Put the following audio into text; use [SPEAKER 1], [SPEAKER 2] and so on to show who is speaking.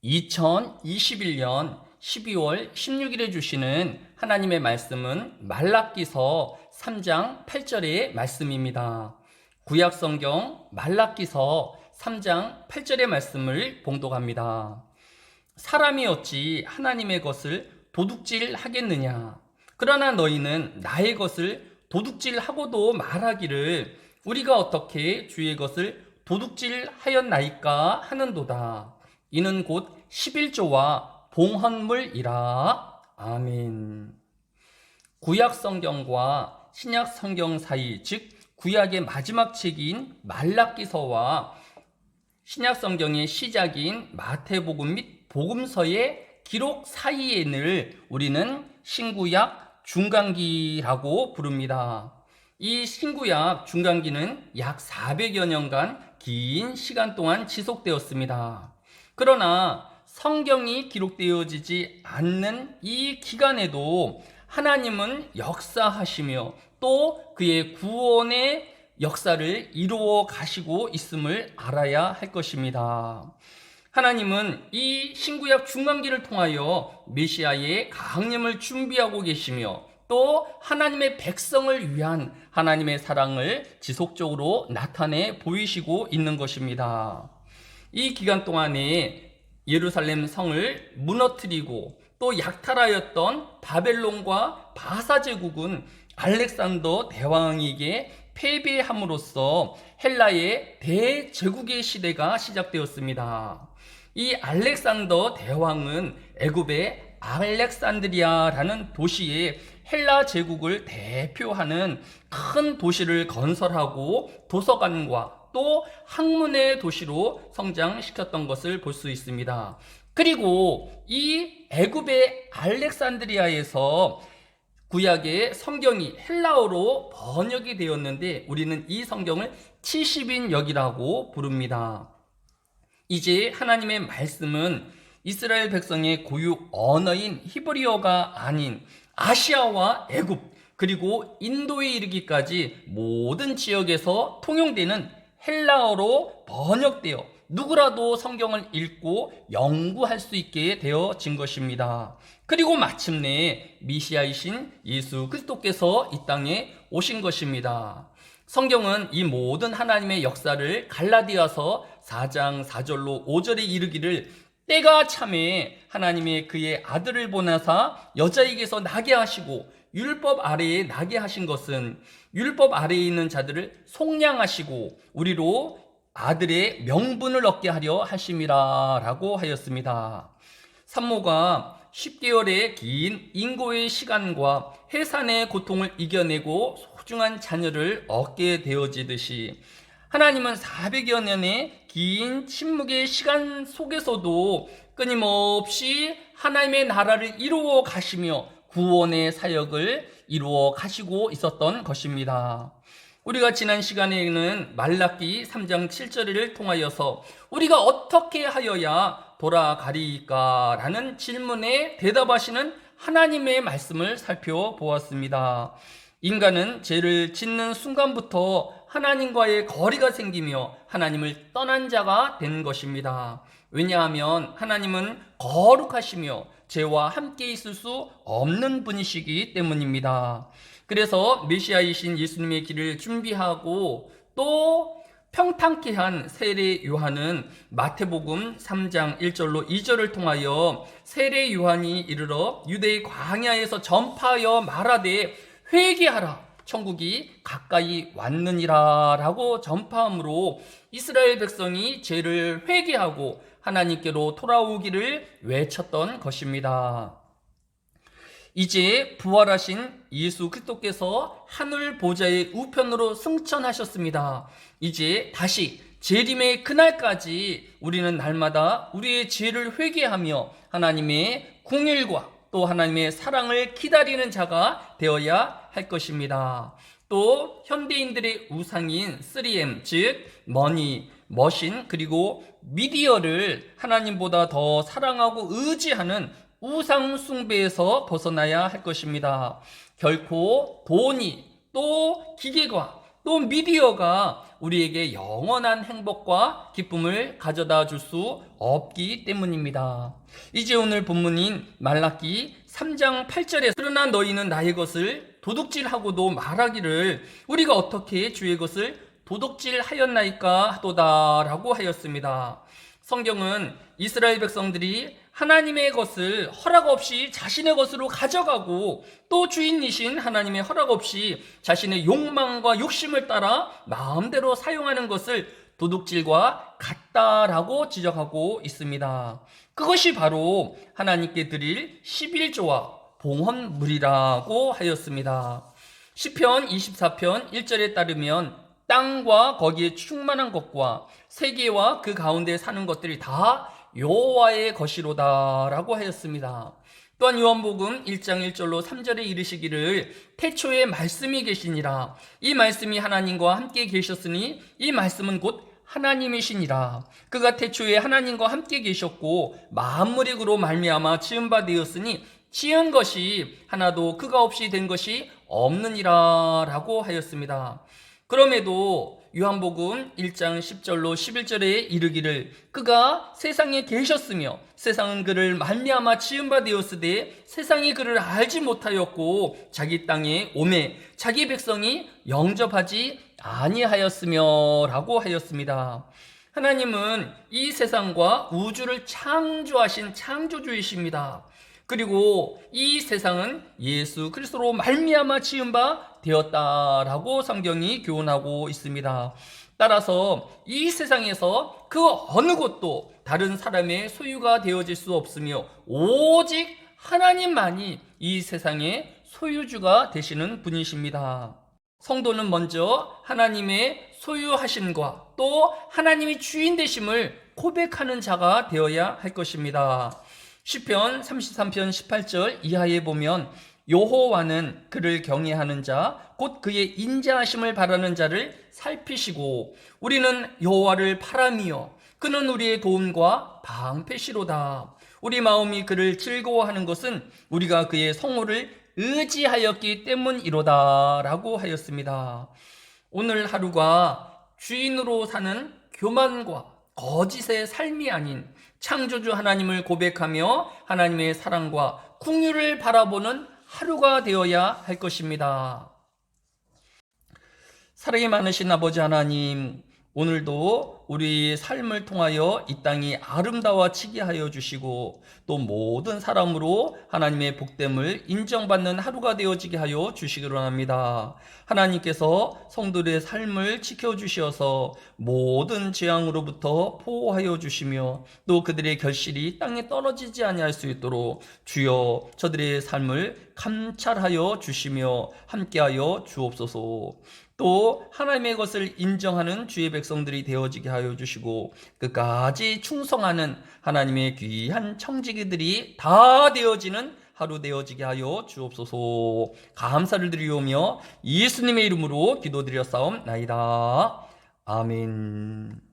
[SPEAKER 1] 2021년 12월 16일에 주시는 하나님의 말씀은 말라기서 3장 8절의 말씀입니다. 구약성경 말라기서 3장 8절의 말씀을 봉독합니다. 사람이 어찌 하나님의 것을 도둑질하겠느냐? 그러나 너희는 나의 것을 도둑질하고도 말하기를 우리가 어떻게 주의 것을 도둑질하였나이까 하는도다. 이는 곧 11조와 봉헌물이라. 아멘. 구약성경과 신약성경 사이, 즉 구약의 마지막 책인 말라기서와 신약성경의 시작인 마태복음 및 복음서의 기록 사이에 늘 우리는 신구약 중간기라고 부릅니다. 이 신구약 중간기는 약 400여 년간 긴 시간 동안 지속되었습니다. 그러나 성경이 기록되어지지 않는 이 기간에도 하나님은 역사하시며 또 그의 구원의 역사를 이루어 가시고 있음을 알아야 할 것입니다. 하나님은 이 신구약 중간기를 통하여 메시아의 강림을 준비하고 계시며 또 하나님의 백성을 위한 하나님의 사랑을 지속적으로 나타내 보이시고 있는 것입니다. 이 기간 동안에 예루살렘 성을 무너뜨리고 또 약탈하였던 바벨론과 바사 제국은 알렉산더 대왕에게 패배함으로써 헬라의 대제국의 시대가 시작되었습니다. 이 알렉산더 대왕은 애굽의 알렉산드리아라는 도시에 헬라 제국을 대표하는 큰 도시를 건설하고 도서관과 또 학문의 도시로 성장시켰던 것을 볼 수 있습니다. 그리고 이 애굽의 알렉산드리아에서 구약의 성경이 헬라어로 번역이 되었는데 우리는 이 성경을 70인역이라고 부릅니다. 이제 하나님의 말씀은 이스라엘 백성의 고유 언어인 히브리어가 아닌 아시아와 애굽 그리고 인도에 이르기까지 모든 지역에서 통용되는 헬라어로 번역되어 누구라도 성경을 읽고 연구할 수 있게 되어진 것입니다. 그리고 마침내 메시아이신 예수 그리스도께서 이 땅에 오신 것입니다. 성경은 이 모든 하나님의 역사를 갈라디아서 4장 4절로 5절에 이르기를 때가 참에 하나님의 그의 아들을 보내사 여자에게서 나게 하시고 율법 아래에 나게 하신 것은 율법 아래에 있는 자들을 속량하시고 우리로 아들의 명분을 얻게 하려 하심이라 라고 하였습니다. 산모가 10개월의 긴 인고의 시간과 해산의 고통을 이겨내고 소중한 자녀를 얻게 되어지듯이 하나님은 400여 년의 긴 침묵의 시간 속에서도 끊임없이 하나님의 나라를 이루어 가시며 구원의 사역을 이루어 가시고 있었던 것입니다. 우리가 지난 시간에는 말라기 3장 7절을 통하여서 우리가 어떻게 하여야 돌아가리까? 라는 질문에 대답하시는 하나님의 말씀을 살펴보았습니다. 인간은 죄를 짓는 순간부터 하나님과의 거리가 생기며 하나님을 떠난 자가 된 것입니다. 왜냐하면 하나님은 거룩하시며 죄와 함께 있을 수 없는 분이시기 때문입니다. 그래서 메시아이신 예수님의 길을 준비하고 또 평탄케 한 세례 요한은 마태복음 3장 1절로 2절을 통하여 세례 요한이 이르러 유대의 광야에서 전파하여 말하되 회개하라 천국이 가까이 왔느니라 라고 전파함으로 이스라엘 백성이 죄를 회개하고 하나님께로 돌아오기를 외쳤던 것입니다. 이제 부활하신 예수 그리스도께서 하늘 보좌의 우편으로 승천하셨습니다. 이제 다시 재림의 그날까지 우리는 날마다 우리의 죄를 회개하며 하나님의 긍휼과 또 하나님의 사랑을 기다리는 자가 되어야 할 것입니다. 또 현대인들의 우상인 3M 즉 머니, 머신 그리고 미디어를 하나님보다 더 사랑하고 의지하는 우상 숭배에서 벗어나야 할 것입니다. 결코 돈이 또 기계가 또 미디어가 우리에게 영원한 행복과 기쁨을 가져다 줄 수 없기 때문입니다. 이제 오늘 본문인 말라기 3장 8절에 그러나 너희는 나의 것을 도둑질하고도 말하기를 우리가 어떻게 주의 것을 도둑질하였나이까 하도다라고 하였습니다. 성경은 이스라엘 백성들이 하나님의 것을 허락 없이 자신의 것으로 가져가고 또 주인이신 하나님의 허락 없이 자신의 욕망과 욕심을 따라 마음대로 사용하는 것을 도둑질과 같다라고 지적하고 있습니다. 그것이 바로 하나님께 드릴 11조와 봉헌물이라고 하였습니다. 시편 24편 1절에 따르면 땅과 거기에 충만한 것과 세계와 그 가운데 사는 것들이 다 여호와의 것이로다라고 하였습니다. 또한 요한복음 1장 1절로 3절에 이르시기를 태초에 말씀이 계시니라 이 말씀이 하나님과 함께 계셨으니 이 말씀은 곧 하나님이시니라 그가 태초에 하나님과 함께 계셨고 만물이 그로 말미암아 지은 바 되었으니 지은 것이 하나도 그가 없이 된 것이 없느니라 라고 하였습니다. 그럼에도 요한복음 1장 10절로 11절에 이르기를 그가 세상에 계셨으며 세상은 그를 말미암아 지은 바 되었으되 세상이 그를 알지 못하였고 자기 땅에 오매 자기 백성이 영접하지 아니하였으며 라고 하였습니다. 하나님은 이 세상과 우주를 창조하신 창조주이십니다. 그리고 이 세상은 예수 그리스도로 말미암아 지은 바 되었다라고 성경이 교훈하고 있습니다. 따라서 이 세상에서 그 어느 곳도 다른 사람의 소유가 되어질 수 없으며 오직 하나님만이 이 세상의 소유주가 되시는 분이십니다. 성도는 먼저 하나님의 소유하심과 또 하나님이 주인 되심을 고백하는 자가 되어야 할 것입니다. 시편 33편 18절 이하에 보면 여호와는 그를 경외하는 자 곧 그의 인자하심을 바라는 자를 살피시고 우리는 여호와를 바라며 그는 우리의 도움과 방패시로다. 우리 마음이 그를 즐거워하는 것은 우리가 그의 성호를 의지하였기 때문이로다 라고 하였습니다. 오늘 하루가 주인으로 사는 교만과 거짓의 삶이 아닌 창조주 하나님을 고백하며 하나님의 사랑과 긍휼을 바라보는 하루가 되어야 할 것입니다. 사랑이 많으신 아버지 하나님, 오늘도 우리 삶을 통하여 이 땅이 아름다워지게 하여 주시고 또 모든 사람으로 하나님의 복됨을 인정받는 하루가 되어지게 하여 주시기를 원합니다. 하나님께서 성도들의 삶을 지켜주셔서 모든 재앙으로부터 보호하여 주시며 또 그들의 결실이 땅에 떨어지지 아니할 수 있도록 주여 저들의 삶을 감찰하여 주시며 함께하여 주옵소서. 또 하나님의 것을 인정하는 주의 백성들이 되어지게 하여 주시고 끝까지 충성하는 하나님의 귀한 청지기들이 다 되어지는 하루 되어지게 하여 주옵소서. 감사를 드리오며 예수님의 이름으로 기도드렸사옵나이다. 아멘.